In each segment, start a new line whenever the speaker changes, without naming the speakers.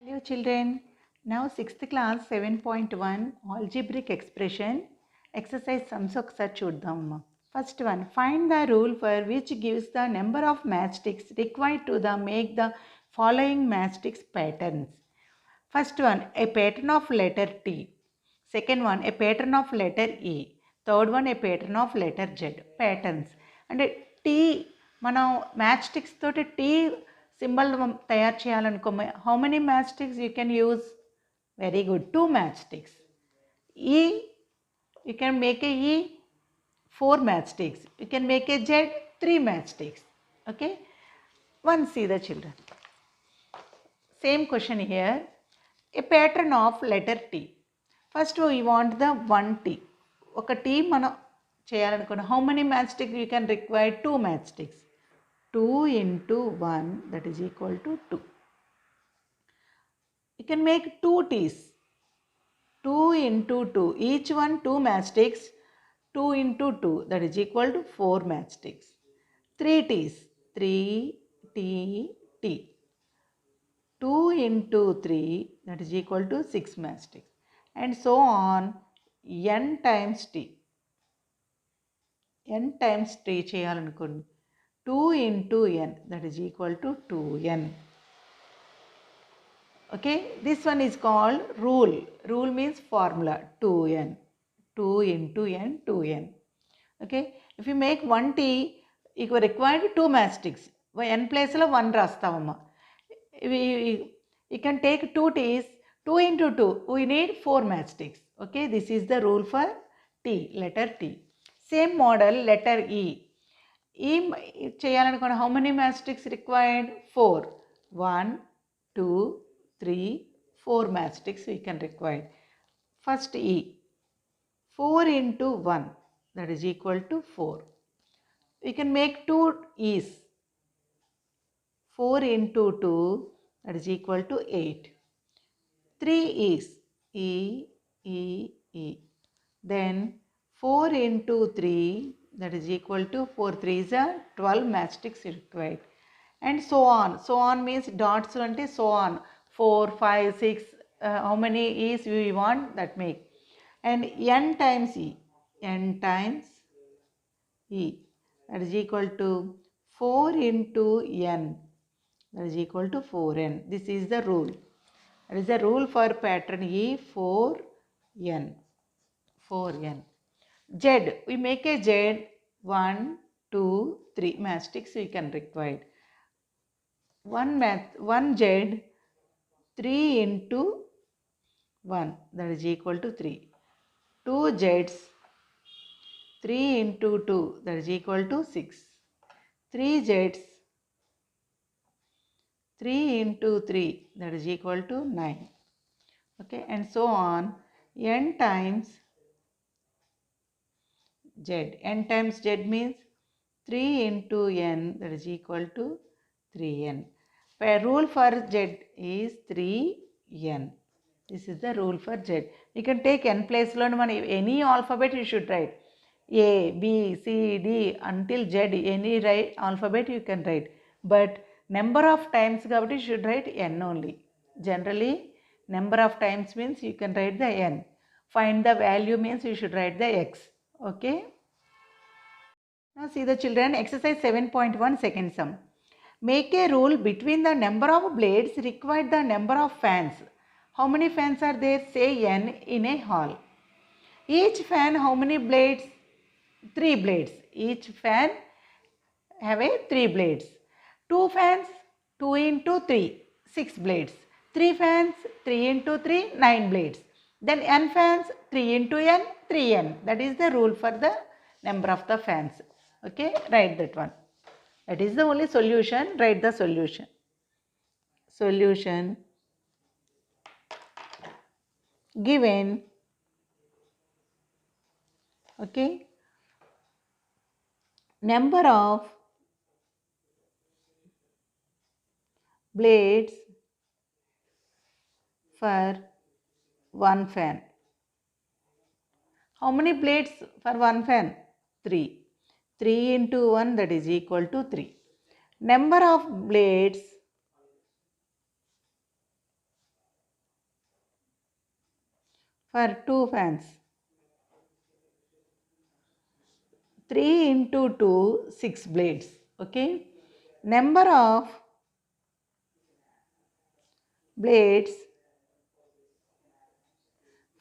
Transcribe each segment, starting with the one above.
Hello children, now 6th class 7.1 algebraic expression exercise sums ఒకసారి చూద్దామమ్మా. First one, find the rule for which gives the number of matchsticks required to make the following matchsticks patterns. First one, a pattern of letter T. Second one, a pattern of letter E. Third one, a pattern of letter Z. Patterns. అంటే T మనం match sticks తోటి T symbol తయారు చేయాలనుకో, how many match sticks you can use? Very good, 2 match sticks. E, you can make a E 4 matchsticks. You can make a Z 3 matchsticks. Okay. One, see the children. Same question here. A pattern of letter T. First we want the 1T. ఒక T మనం చేయాలనుకున్న, how many matchsticks you can require? 2 matchsticks. 2 into 1, that is equal to 2. You can make 2 T's. 2 into 2, each one 2 matchsticks. 2 into 2, that is equal to 4 matchsticks. 3 T's, 3 T T. 2 into 3, that is equal to 6 matchsticks. And so on, n times T. n times T చేయాలనుకోండి, 2 into n, that is equal to 2n. Okay, this one is called rule. Rule means formula, 2n. 2 into n, 2n. Okay, if you make 1T, you required 2 matchsticks. n place లో 1 రాస్తామమ్మా. You can take 2 T's. 2 into 2, we need 4 matchsticks. Okay, this is the rule for T, letter T. Same model, letter E. E చేయాలనుకోండి, how many matchsticks required? 4. 1, 2, 3, 4 matchsticks we can require. First E, 4 into 1, that is equal to 4. We can make 2 E's. 4 into 2, that is equal to 8. 3 E's, E, E, E. Then 4 into 3, that is equal to 4 3s are 12 matchsticks required. And so on. So on means dots ante so on. 4, 5, 6, how many E's we want, that make. And n times E. n times E, that is equal to 4 into n, that is equal to 4n. This is the rule. That is the rule for pattern E, 4n. 4n. Z, we make a Z 1, 2, 3 matchsticks we can require. One Z 3 into 1, that is equal to 3. 2 Z's 3 into 2, that is equal to 6. 3 Z's 3 into 3, that is equal to 9. Okay, and so on, n times Z. n times Z means 3 into n, that is equal to 3n. Rule for Z is 3n. This is the rule for Z. You can take n place lo any alphabet you should write. A, B, C, D until Z, any alphabet you can write. But number of times you should write n only. Generally, number of times means you can write the n. Find the value means you should write the x. Okay. Now see the children, exercise 7.1 second sum. Make a rule between the number of blades required the number of fans. How many fans are there? Say n in a hall. Each fan, how many blades? 3 blades. Each fan have a 3 blades. 2 fans, 2 into 3, 6 blades. 3 fans, 3 into 3, 9 blades. Then n fans, 3 into n, 3n. That is the rule for the number of the fans. Okay, write that one. That is the only solution. Write the solution. Solution given. Okay, number of blades for one fan. How many blades for one fan? 3. 3 into 1, that is equal to 3. Number of blades for 2 fans. 3 into 2, 6 blades. Okay. Number of blades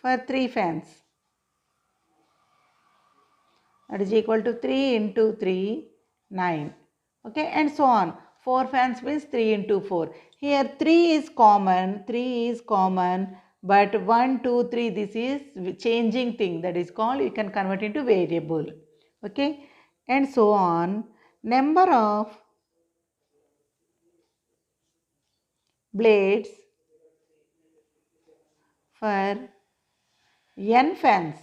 for 3 fans. That is equal to 3 into 3, 9. Okay, and so on. 4 fans means 3 into 4. Here 3 is common, but 1, 2, 3, this is changing thing, that is called, you can convert into variable. Okay, and so on. Number of blades for n fans,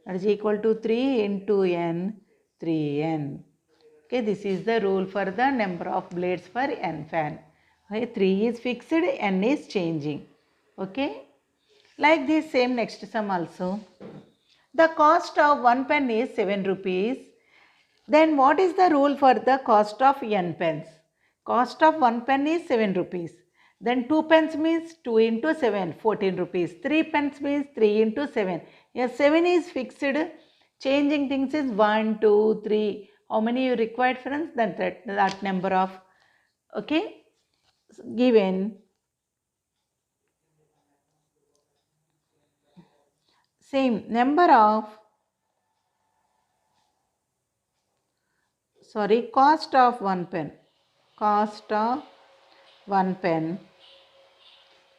that is equal to 3 into n, 3n. Okay, this is the rule for the number of blades for n fan. Okay, 3 is fixed, n is changing. Okay, like this same next sum also. The cost of 1 pen is 7 rupees. Then what is the rule for the cost of n pens? Cost of 1 pen is 7 rupees. Then 2 pens means 2 into 7, 14 rupees. 3 pens means 3 into 7. Here 7 is fixed. Changing things is 1, 2, 3. How many you required friends? That number of, okay, given. Same number of, cost of 1 pen. Cost of 1 pen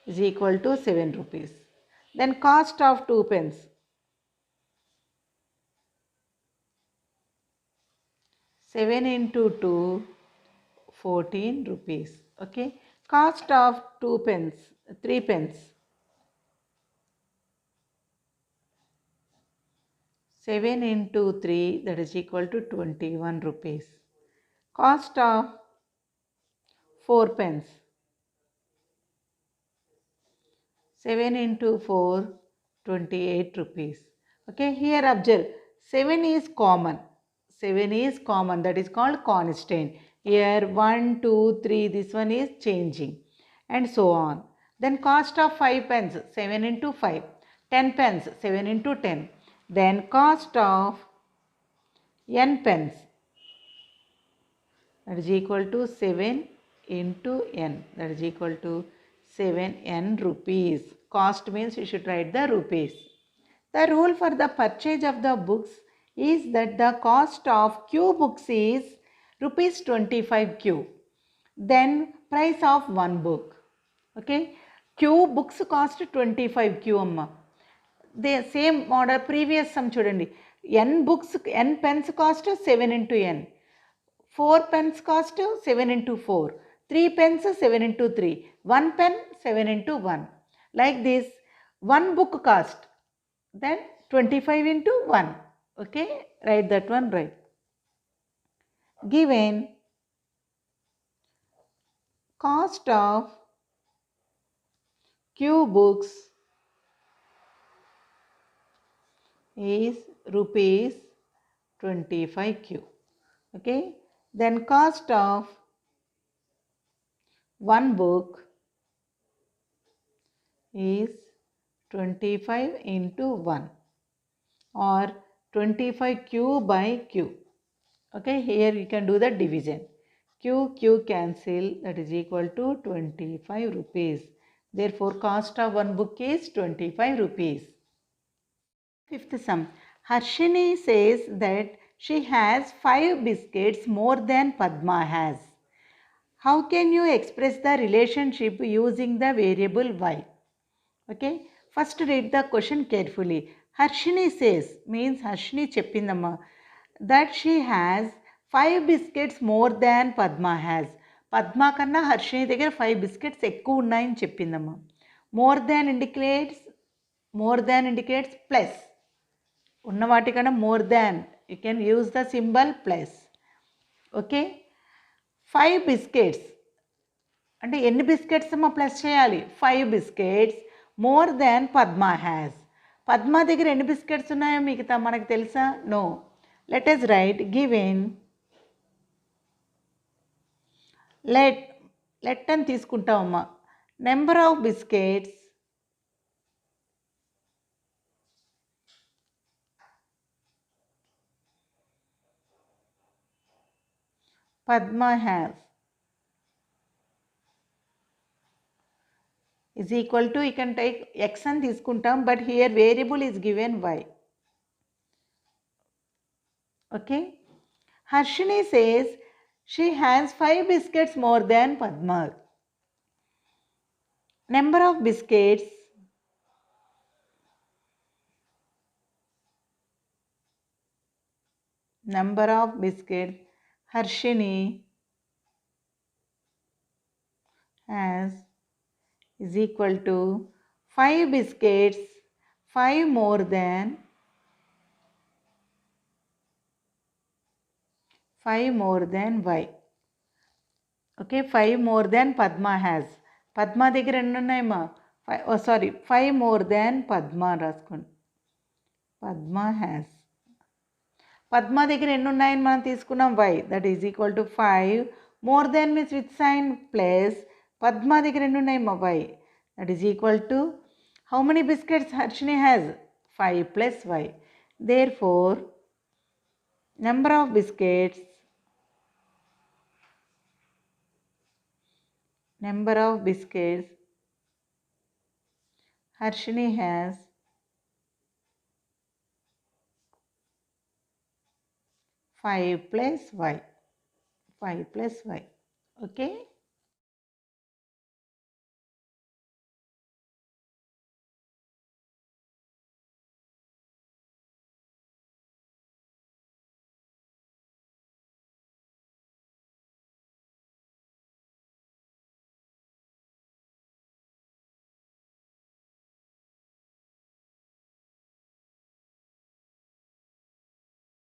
is equal to 7 rupees. Then cost of 2 pens. 7 into 2, 14 rupees. Okay. Cost of 2 pens, 3 pens. 7 into 3, that is equal to 21 rupees. Cost of 4 pens. 7 into 4, 28 rupees. Okay, here observe, 7 is common. 7 is common, that is called constant. Here 1, 2, 3, this one is changing, and so on. Then cost of 5 pence, 7 into 5. 10 pence, 7 into 10. Then cost of n pence, that is equal to 7 into n, that is equal to 7n rupees. Cost means you should write the rupees. The rule for the purchase of the books is that the cost of Q books is rupees 25 Q. Then price of one book. Okay, Q books cost 25 Q amma. The same model previous sum chudandi. N books, n pens cost 7 into n. 4 pens cost 7 into 4. 3 pens 7 into 3. 1 pen 7 into 1. Like this, one book cost, then 25 into 1. Okay, write that one right. Given cost of Q books is rupees 25 Q. Okay, then cost of one book is 25 into 1 or 25 Q by Q. Okay, here you can do the division. Q cancel, that is equal to 25 rupees. Therefore, cost of one book is 25 rupees. Fifth sum. Harshini says that she has 5 biscuits more than Padma has. How can you express the relationship using the variable y? Okay, first read the question carefully. Harshini says means Harshini cheppindamma that she has 5 biscuits more than Padma has. Padma kanna Harshini దగ్గర 5 biscuits ఎక్కువ ఉన్నాయని చెప్పిందమ్మా. More than indicates plus. ఉన్న వాటికన్నా more than, you can use the symbol plus. Okay, 5 biscuits అంటే ఎన్ని biscuits అమ్మా plus చేయాలి? 5 biscuits more than Padma has. Padma దగ్గర ఎన్ని బిస్కెట్స్ ఉన్నాయో మిగతా మనకు తెలుసా? No. Let us write given let అని తీసుకుంటామమ్మా. Number of biscuits Padma has is equal to, you can take x and తీసుకుంటాం, but here variable is given y. Okay. Harshini says she has 5 biscuits more than Padma. Number of biscuits Harshini has is equal to 5 biscuits, 5 more than y. Okay, 5 more than Padma has. Padma దగ్గర ఎన్ని ఉన్నాయమ్మా? 5 more than Padma రాసుకోండి. Padma has. Padma దగ్గర ఎన్ని ఉన్నాయని మనం తీసుకున్నాం y, that is equal to 5 more than means with sign plus Padma దగ్గర ఎన్ని ఉన్నాయమ్మా y, that is equal to how many biscuits Harshini has 5 plus y. Therefore number of biscuits Harshini has 5 plus y. Okay.